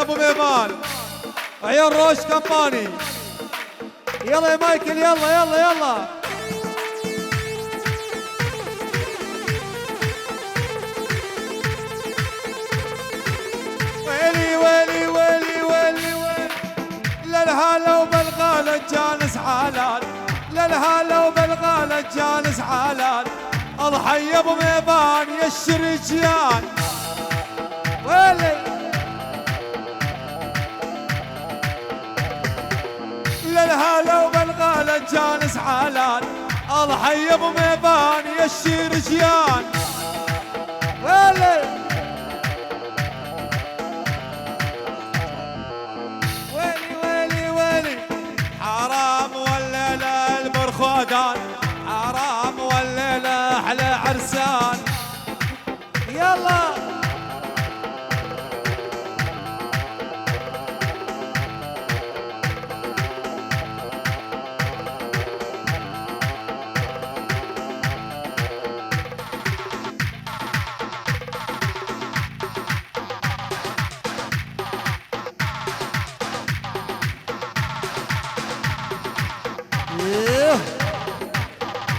ابو ميمان عيون روش كمباني. يلا يا مايكل يلا يلا يلا. ويلي ويلي ويلي ويلي ويلي للهلا وبالغالة جانس حالات، للهلا وبالغالة جانس حالات. اضحى يا ابو ميمان يا الشريجيان. ويلي للهلا وبالغالة جانس حالات. اضحى يا ابو ميمان يا الشريجيان. ويلي حرام والليلة أحلى عرسان. يلا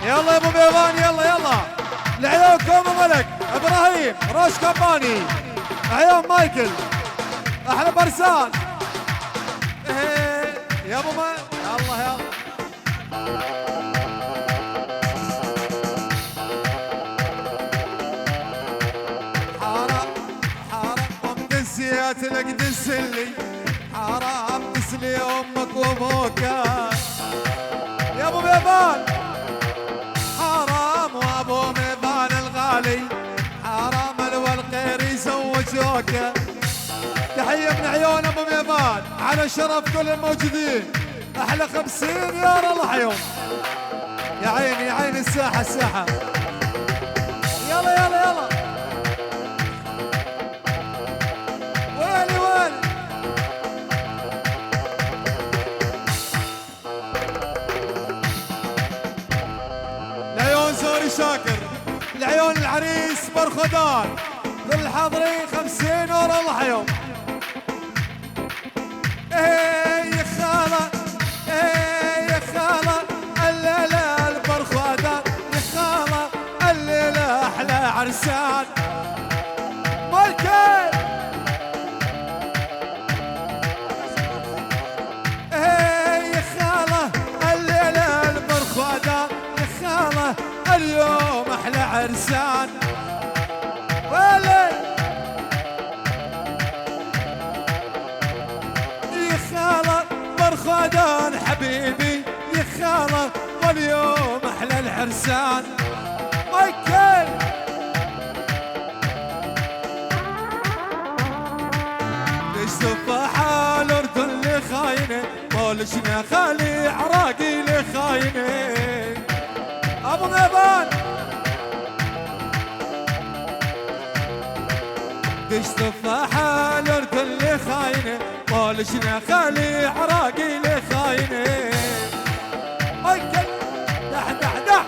يلا يا ابو ميمان يلا يلا. لعيون كومو ملك ابراهيم روش كمباني عيون مايكل احلى برسان. يا ابو ما يلا يلا. حرام حرام ام دسيات لك دسلي. حرام تسلي امك وابوك يا ابو ميمان. حرام وابو ميمان الغالي حرام والخير يزوجوك. تحية من عيون ابو ميمان على شرف كل الموجودين. احلى 50 يا الله حيوم. يا عيني يا عيني الساحة الساحة. يلا يلا يلا. ويلي ويلي لعيون زوري شاكر لعيون العريس برخدان كل الحاضرين 50 ورا الله حيوم. يا خالة يا خالة الليلة البرخدان. يا خالة الليلة أحلى عرسان. مايكل يا خالة الليلة البرخدان. يا خالة اليوم أحلى عرسان. ويلي يا خالة برخدان حبيبي. يا خالة واليوم أحلى العرسان. مايكل ليش تفاحة الأردن اللي خاينة. مولشنا خالي عراقي اللي خاينة. ابو ميمان دش تفاحة الأردن اللي خاينة. مولشنا خالي عراقي اللي خاينة. مايكل دح دح دح.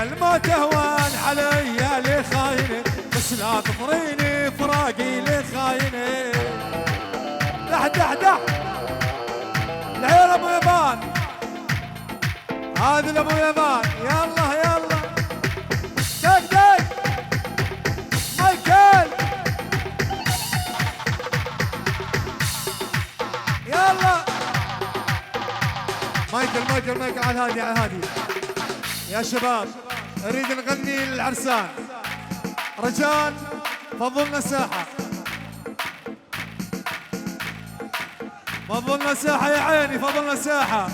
الموت هوان علي اللي خاينة. بس لا تطريني فراقي اللي خاينة. دح دح دح. العيال ابو يمان هذا الابو يمان. يلا يلا دق دق. مايكل يلا مايكل على الهادي على الهادي. يا شباب نريد نغني للعرسان. رجاء فضلنا ساحة. فضلنا ساحة يا عيني فضلنا ساحة.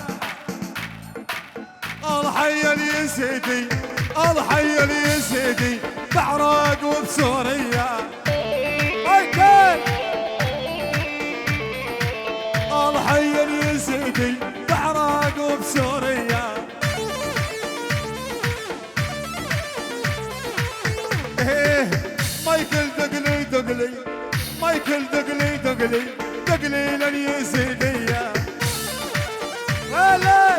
اضحي لي يا سيدي اضحي لي يا سيدي بعراق وبسوريا. مايكل اضحي لي يا سيدي بعراق وبسوريا. مايكل دقلي دقلي مايكل دقلي دقلي دقلي لليزيدية. هلا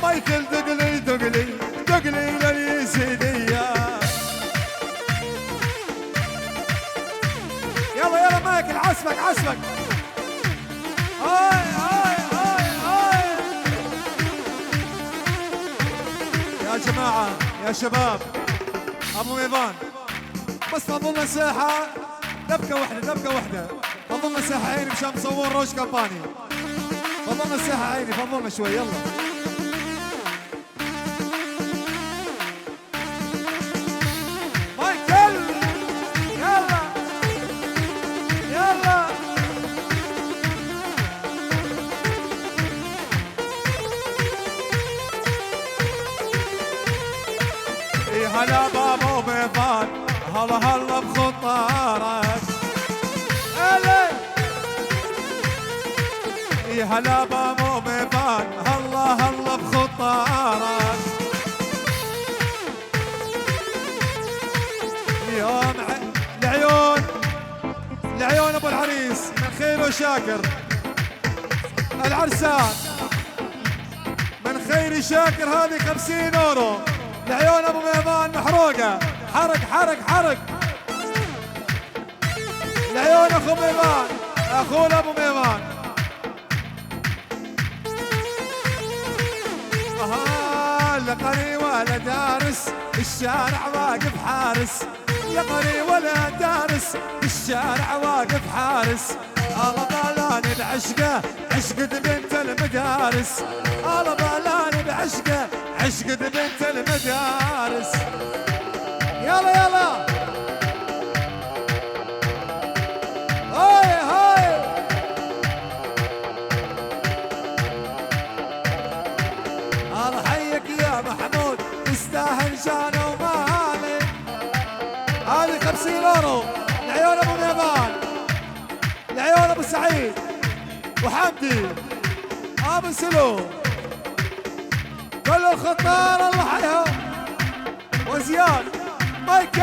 مايكل دقلي دقلي دقلي لليزيدية. مايكل عسبك عسبك. هاي هاي هاي هاي يا جماعة يا شباب ابو ميفان، بس فضلنا ساحة دبكة واحدة دبكة واحدة، فضلنا ساحة عيني مشان نصور روش كامباني، فضلنا ساحة عيني فضلنا شوي يلا. مايكل يلا يلا. اي هلا بابا ميفان، هلا هلا بخطارك. اي هلا بابا ميفان، هلا هلا بخطارك. يوم العيون العيون ابو العريس من خير وشاكر، العرسان من خير شاكر هذه 50 يورو. العيون ابو ميفان محروقه، حرق حرق حرق. العيون اخو ميفان، اخونا ابو ميفان. لقني ولا دارس الشارع واقف حارس، لقني ولا دارس الشارع واقف حارس. الله بالاني بعشقه عشقد بنت المدارس، الله بالاني بعشقه عشقد بنت المدارس. يلا يلا هاي هاي. الله حيك يا محمود تستاهل جانا ومالي. هذه 50 يورو العيون ابو ميفان، العيون ابو سعيد وحمدي ابو سلو، كل الخطار الله حيهم وزياد. مايكل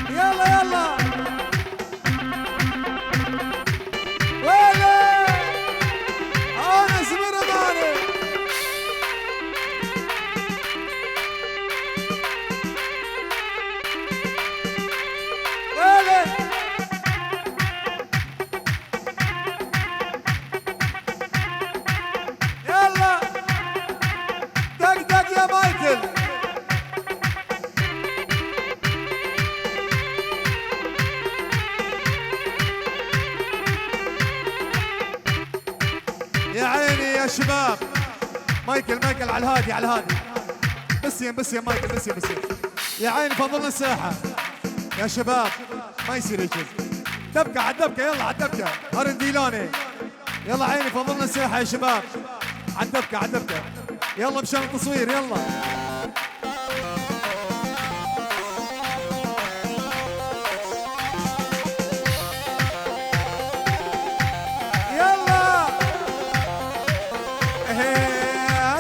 يلا يلا ويلي انا سمير ماني. ويلي يلا دق دق يا مايكل. يا عيني يا شباب. مايكل مايكل على الهادي على الهادي. بس يا مايكل بس يا يا عيني فضلنا الساحة يا شباب، ما يصير هيك. دبكة على الدبكة يلا على الدبكة هارن ديلاني. يلا عيني فضلنا الساحة يا شباب، على الدبكة على الدبكة يلا مشان التصوير يلا.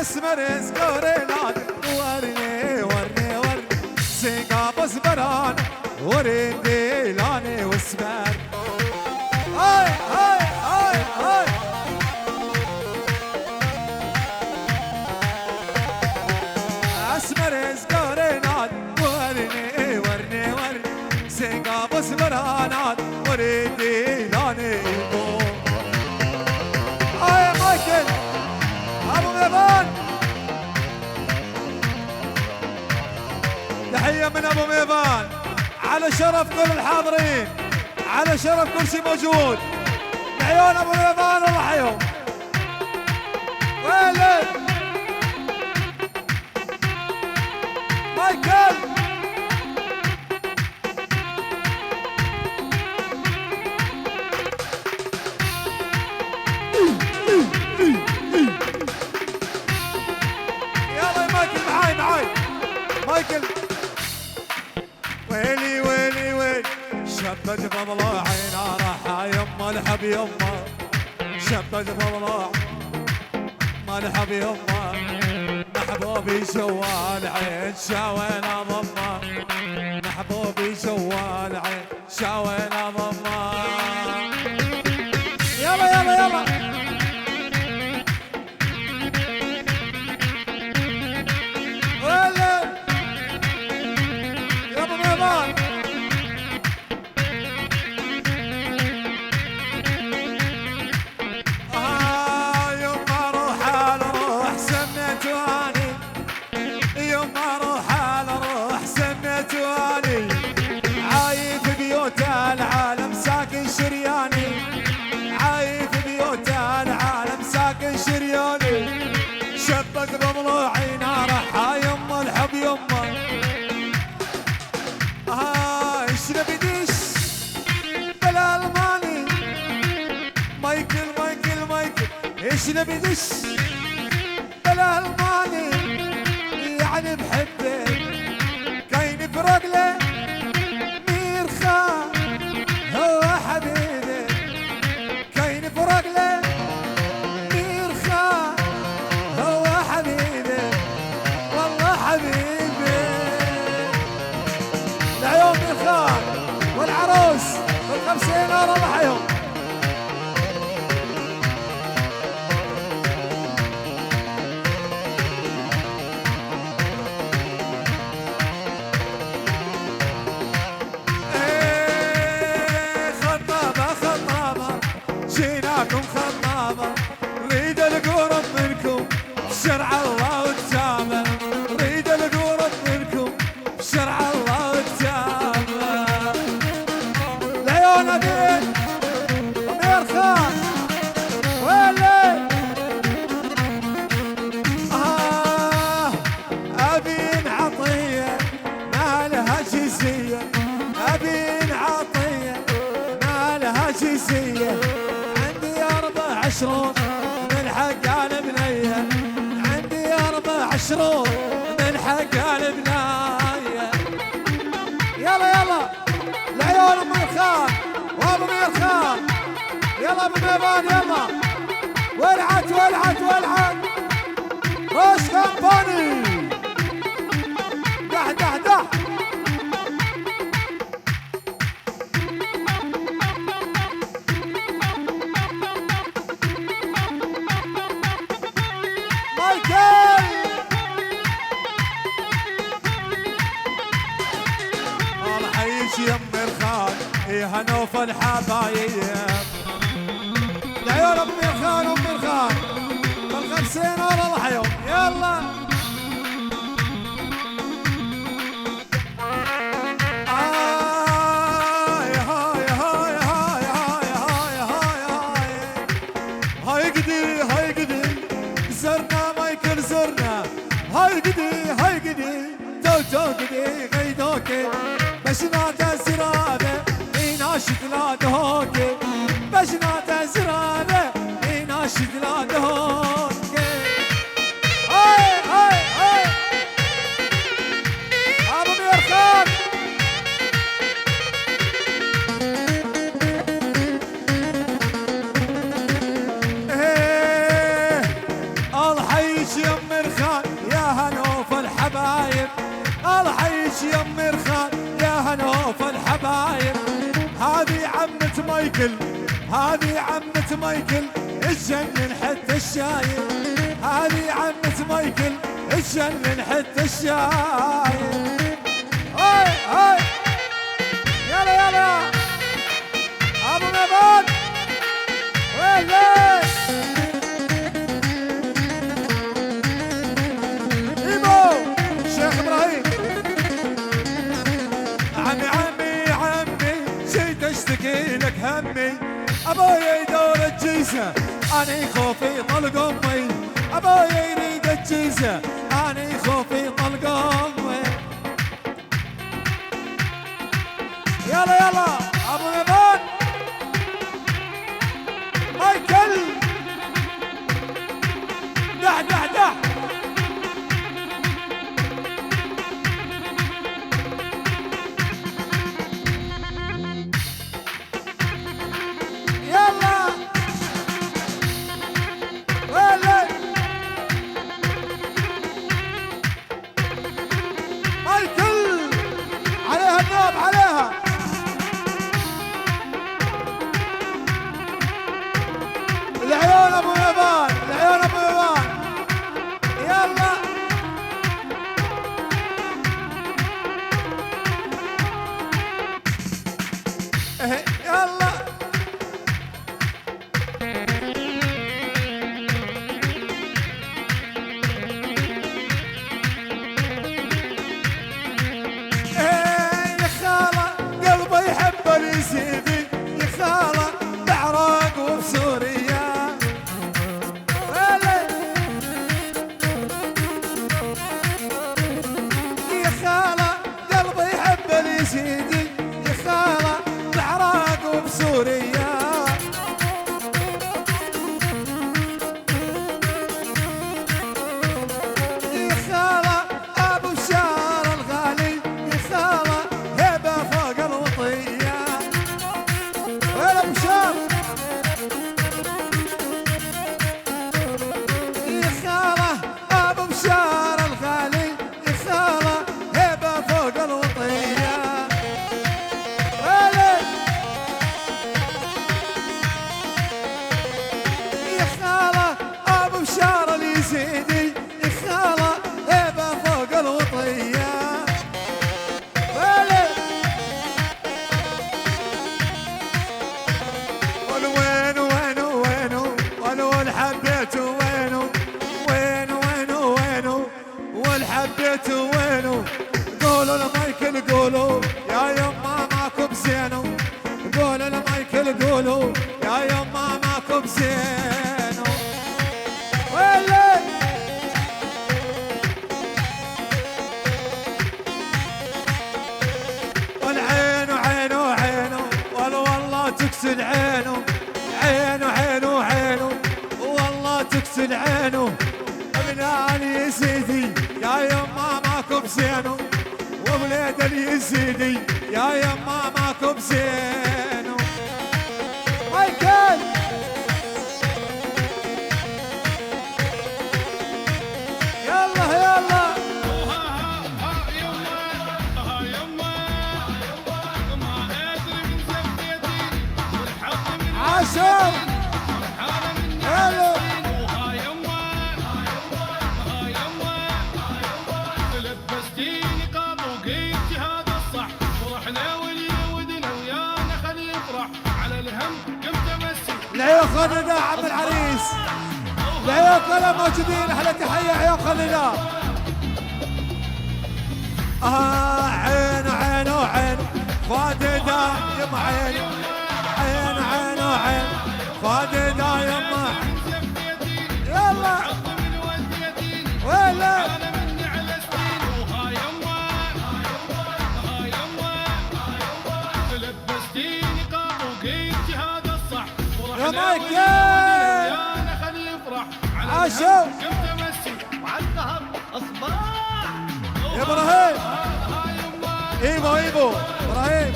اسمر سكورينات ورني ورني ورني سيقا بصبران ورندي لاني واسمر. هاي هاي هاي هاي اسمر سكورينات ورني ورني ورني سيقا بصبرانات ورندي لاني. هاي مايكل ابو ميفان، تحية من ابو ميفان على شرف كل الحاضرين، على شرف كل شيء موجود. عيون ابو ميفان الله يحييهم. ويلي مايكل مايكل. ويلي ويلي ويلي شبت فضل عينا راح يما الحب يما، شبت فضل ملحب يما، محبوبي شوال عين شاوينا ضمه، محبوبي شوال عين شاوينا ضمه. يلا يلا يلا ايش نبي دش بالالماني مايكل مايكل مايكل ايش نبي دش بالالماني يعني بحبه كاين برجله ميرخا هو حبيبي كاين برجله ميرخا هو حبيبي والله حبيبي العيون ميرخا والعروس والخمسين الله حيهم جيناكم خطابة نريد القرب منكم بشرع الله وكتابه نريد القرب منكم بشرع الله وكتابه العيون أبين أمير خان ويلي أبين عطية ما لها جزية أبين عطية ما لها جزية عشرون من حق البنية عندي 24 من حق البنية يلا يلا العيون ام الخان وابو مير خان يلا ابو ميبان يلا ولعت ولعت ولعت روش كمباني دح دح دح يم الخان يا هنوف الحبايب العيون ام الخان ام الخان بالخمسين والله الحيوم يلا هاي هاي هاي هاي هاي هاي هاي هاي قدي هاي قدي زرنا مايكل زرنا هاي قدي هاي قدي تو قدي غيدوكي بشنا زرابة يناشد لا دهوكي بشنا زرابة يناشد لا دهوكي هاي هاي هاي ابو مير خان ايه الله حيش يا مير خان يا هنوف الحبايب الله حيش يا مير خان يا هنوف الحبايب هذه عمة مايكل هذه عمة مايكل تجنن حتى الشايب هذه عمة مايكل تجنن حتى الشايب هاي هاي يلا يلا ابو ميبان ويلي ايبو شيخ ابراهيم عمي عمي عمي جيت اشتكي لك همي ابويا يدور الجيزه اني خوفي طلق امي ابويا يريد الجيزه اني خوفي طلق امي يلا يلا ابو ميبان مايكل دح دح دح العيون ابو ميبان العيون ابو ميبان يلا يلا يا خالة قلبي يحب اليزيدي يا خالة بعراق وبسوريا يا خالة قلبي يحب اليزيدي يا خالة بعراق وبسوريا يا خالة ابو بشار الغالي يا خالة هبة فوق الوطية وين ابو بشار يا خالة ابو بشار الغالي يا خالة هبة فوق الوطية يا خالة ابو بشار اليزيدي يا خالة هبة فوق الوطية وين وينو وينو وينو والحبيت وينو وينو وينو وينو والحبيت وينو قولوا لمايكل قولوا يا يما ماكو بزينو قولوا لمايكل قولوا يا يما ماكو بزينو ويلي والعين وعينو عينو والله تكسل عينو عينو عينو عينو والله تكسل عينو ابناء اليزيدي يا يما ماكو بزينو وولاد اليزيدي يا يما ماكو بزينو مايكل يلا يلا عاشر هلا لبستيني قاب وقيتي هذا الصح ورحنا ولودنا ويانا خلي يفرح على الهم قمت امسك العيون خالدة عم العريس العيون كلها موجودين احلى تحية عيون خالدة عين عين وعين فاددة يما عين عين عين وعين فاددة يما يلا ويلا لبستيني قاب وقيتي هذا الصح يا مايكل ويانا خلي يفرح على عاشو الهم قمت امسك وعلى الظهر اصباح يا ابراهيم ايبو ايبو ابراهيم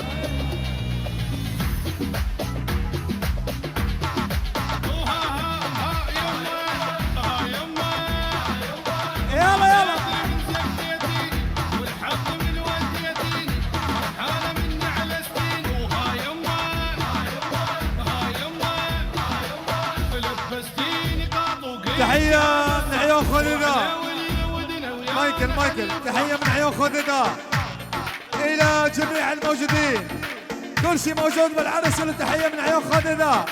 يلا يلا والحظ من وديتيني حالة مني على سنين وها يما لبستيني قاب وقيتي تحية من عيون خالدة مايكل تحية من عيون خالدة إلى جميع الموجودين كل شيء موجود بالعرس له تحية من عيون خالدة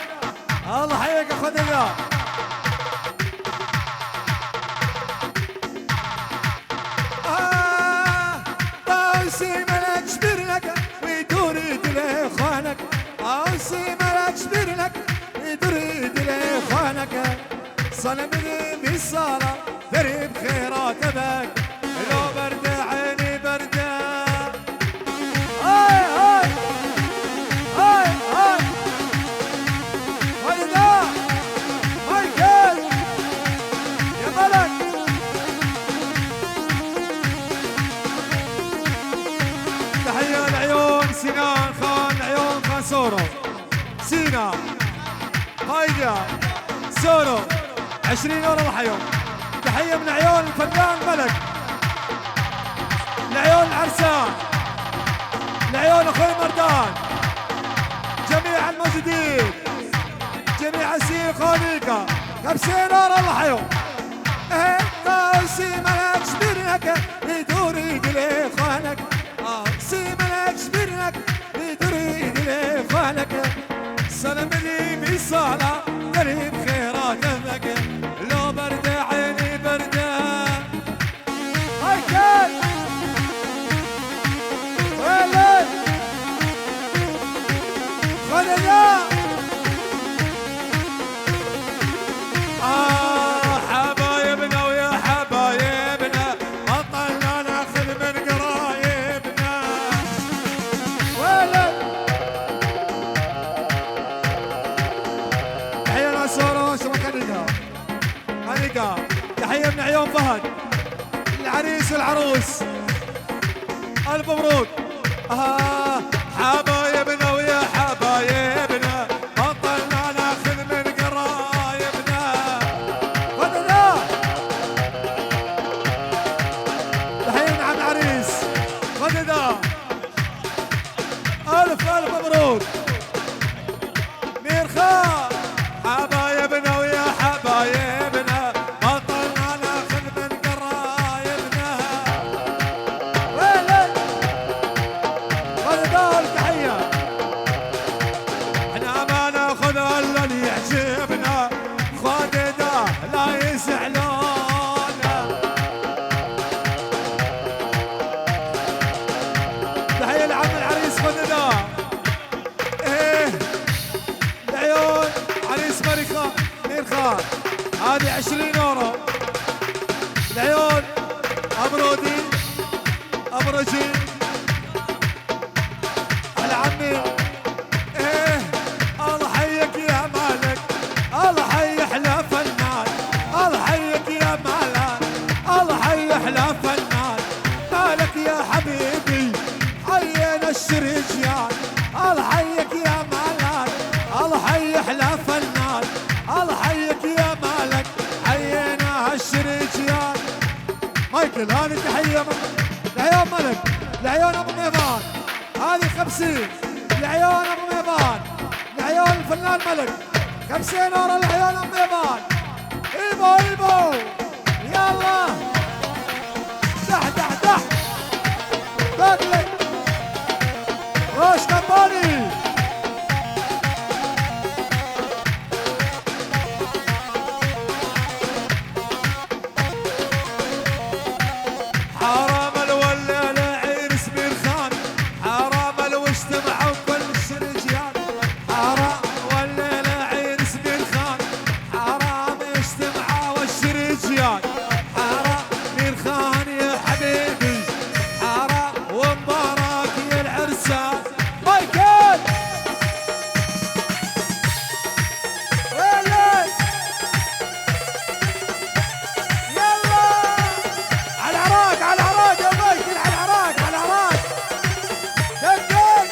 الله حيك يا خالدة طاوسي ملك شبر لك ويدور يدلي خانك طاوسي ملك شبر لك ويدور يدلي خانك صنمني بالصالة درب خيرات بك لو برد عيني بردة هاي هاي هاي هاي خالدة مايكل يا ملك تحية لعيون سنان خان عيون خان سورو سينا هايدا سورو 20 يورو الحيوم تحية من عيون الفنان ملك لعيون العرسان لعيون اخوي مردان جميع الموجودين جميع السي خونيكا 50 يورو الحيوم سي ملك شبرنك بدور يدلي خانك سي ملك شبرنك بدور يدلي خانك سلام لي بصالة قريب خيرات ذاك لو برد عيني بردة هايكل ويلي خلينا حبايبنا ويا حبايبنا بطلنا ناخذ من قرايبنا ويلي عيون فهد العريس والعروس الف مبروك. حبايبنا ويا حبايبنا بطلنا ناخذ من قرايبنا. فدنا الحين عم العريس فدنا الف مبروك. مير خان حبايبنا ويا حبايبنا بطلنا ناخذ من قرايبنا. ويلي فدنا التحية احنا ما ناخذ الا اللي يعجبنا خدنا لا يزعلونا. تحية لعم العريس فدنا. ايه العيون عريس مريخان مير خان هذه 20 يورو. العيون ابرودي ابرجي على عمي. ايه الله حيك يا مالك الله حي احلى فنان الله حيك يا مالك الله حي احلى فنان. مالك يا حبيبي عينا الشريجيان الله حيك يا مالك الله حي احلى فنان الله حيك يا مالك عينا هالشريجيان. مايكل هذه تحية العيون ملك العيون ابو ميفان هذه 50 العيون ابو ميفان العيون الفنان ملك 50 يورو العيون ابو ميفان. ايبو ايبو يلا دح دح دح بدلك روش كمباني. حرام الولا لعرس مير خان حرام لو اجتمعوا كل الشرجيان. حرام ولا لعرس مير خان حرام اجتمعوا الشرجيان. حرام مير خان يا حبيبي حرام ومبارك يا العرسان. مايكل ويلي يلا على العراق على العراق يا مايكل على العراق على العراق دقق.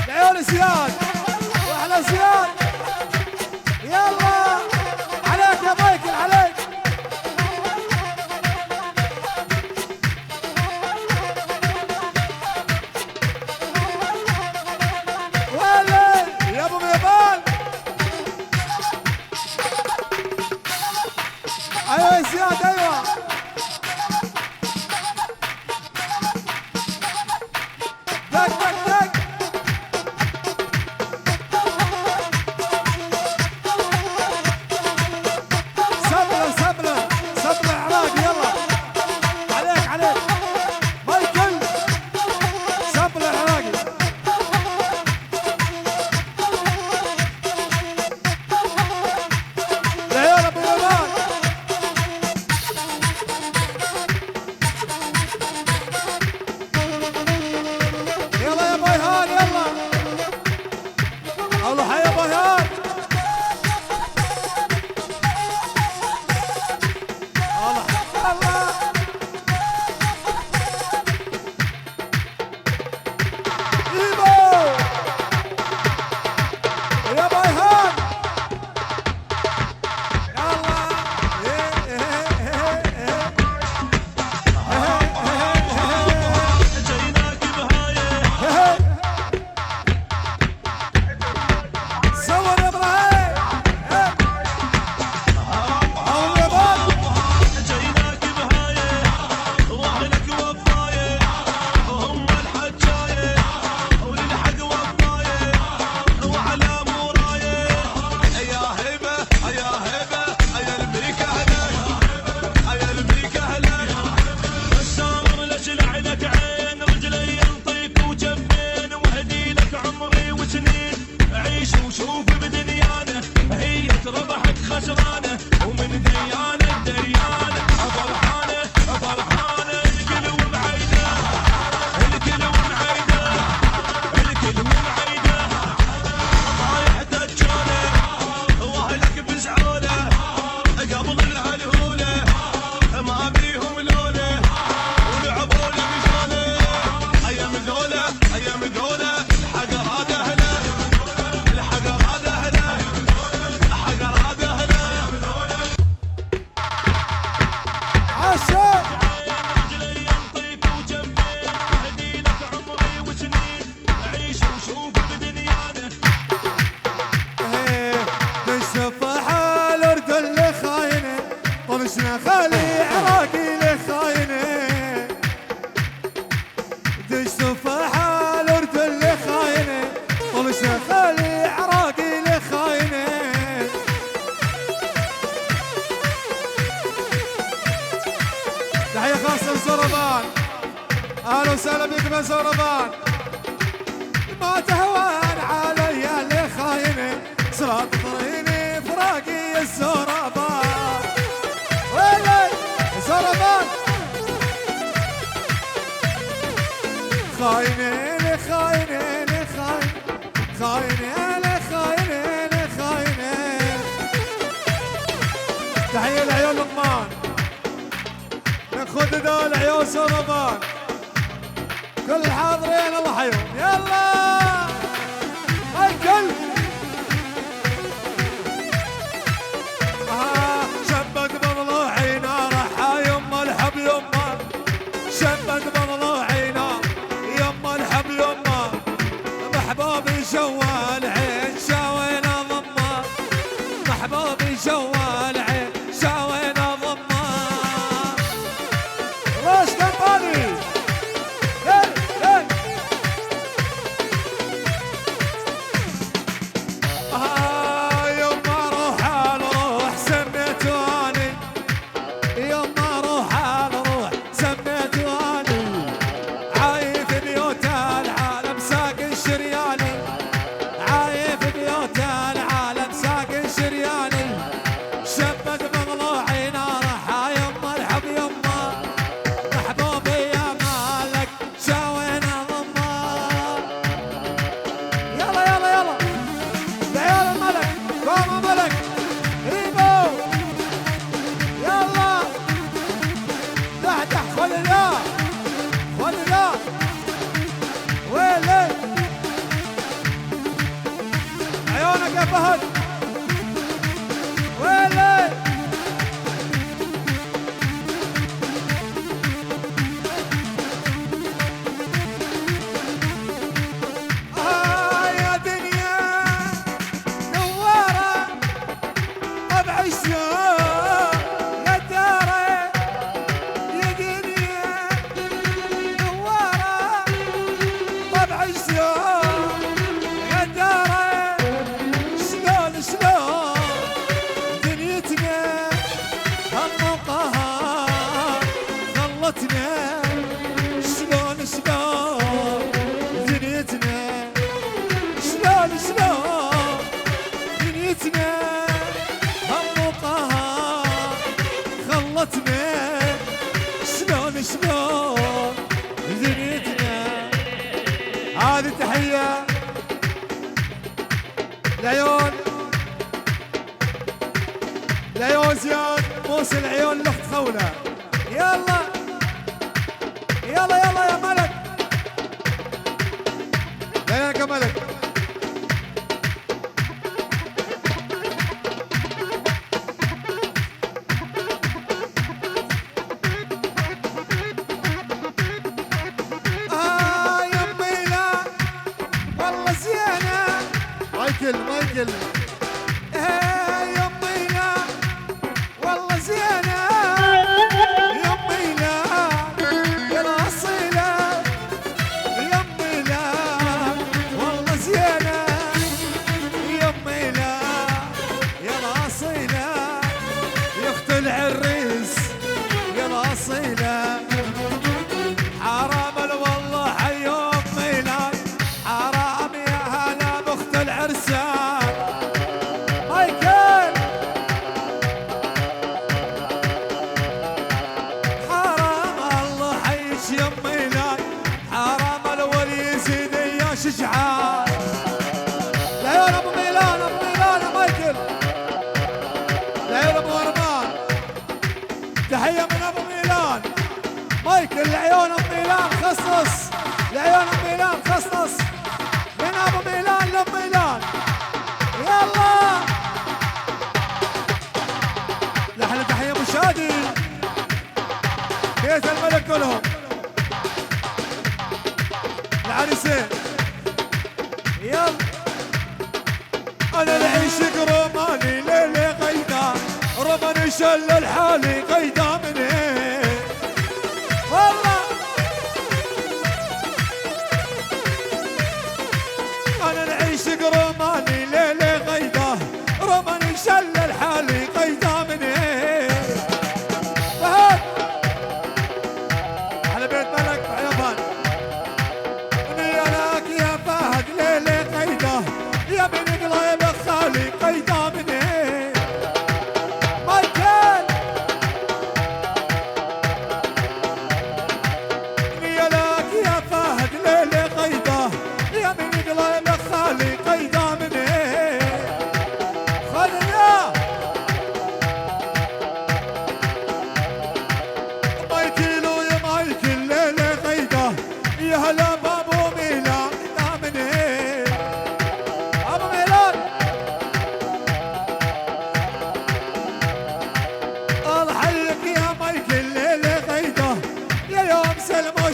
العيون زياد واحلى زياد يلا عليك يا مايكل عليك. ويلي يا ابو ميبان ايوه يا زياد ايوه دق دق دق. سبلة سبلة سبلة العراق يلا عليك عليك مايكل سبلة العراقي. العيون ابو ميبان باشا بالسفاحة الأردن اللي خاينة طلشنا خالي عراقي اللي خاينة بالسفاحة الأردن اللي خاينة طلشنا خالي عراقي اللي خاينة تحية خاصة لزربان أهلا وسهلا بكم يا زربان ما تهوان علي اللي خاينة صراط طريني فراقي الزربان ويلي زربان خاينة لي خاينة لي خاينة خاينة لي خاينة لي خاينة تحية لعيون لقمان ناخذ دول عيون زربان كل الحاضرين الله حيهم يلا الكل شبك بضلوعي نار يما الحب يما شبك بضلوعي نار يما الحب يما محبوبي جوال عين شاوينا ضمه محبوبي جوال عين شاوينا ضمه راش كمباني فهد ويلي يا دنيا نوارة طبع الشوق يا دارة يا دنيا نوارة طبع الشوق يا دارة شلون دنيتنا هالمقهى خلتنا شلون دنيتنا شلون دنيتنا هالمقهى خلتنا شلون دنيتنا هذه تحية العيون العيون زياد موسى العيون الاخت خولة يلا يلا يلا يا ملك لينك يا ملك يمي لا والله زينة مايكل يمي لا والله زينة يمي لا يا الأصيلة يمي لا والله زينة يمي لا يا الأصيلة يا أخت العريس يا الأصيلة حرام والله حي يمي لا حرام يا هلا بأخت العرسان مايكل حرام الله حيش يمي لا حرام الولي يزيد يا شجعان العيون ابو ميلان يا مايكل العيون ابو ورمان تحية من ابو ميلان مايكل العيون ابو ميلان خصص العيون ابو ميلان خصص من ابو ميلان لام ميلان يلا لحن تحية ابو شادي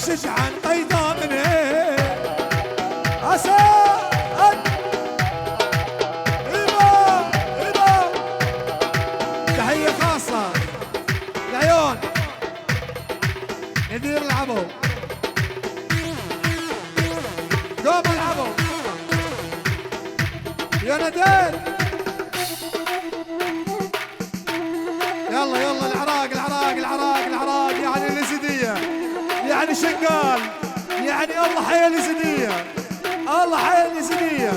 شجعان قيدا من أسد إيبا إيبا. تحية خاصة العيون ندير العبو، قوم العبوا يا ندير. يلا يلا العراق العراق العراق العراق، يعني اليزيدية يعني شنقال، يعني الله حي اليزيدية، الله حي اليزيدية.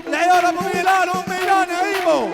العيال ابو ميلان وام ميلان عيبوا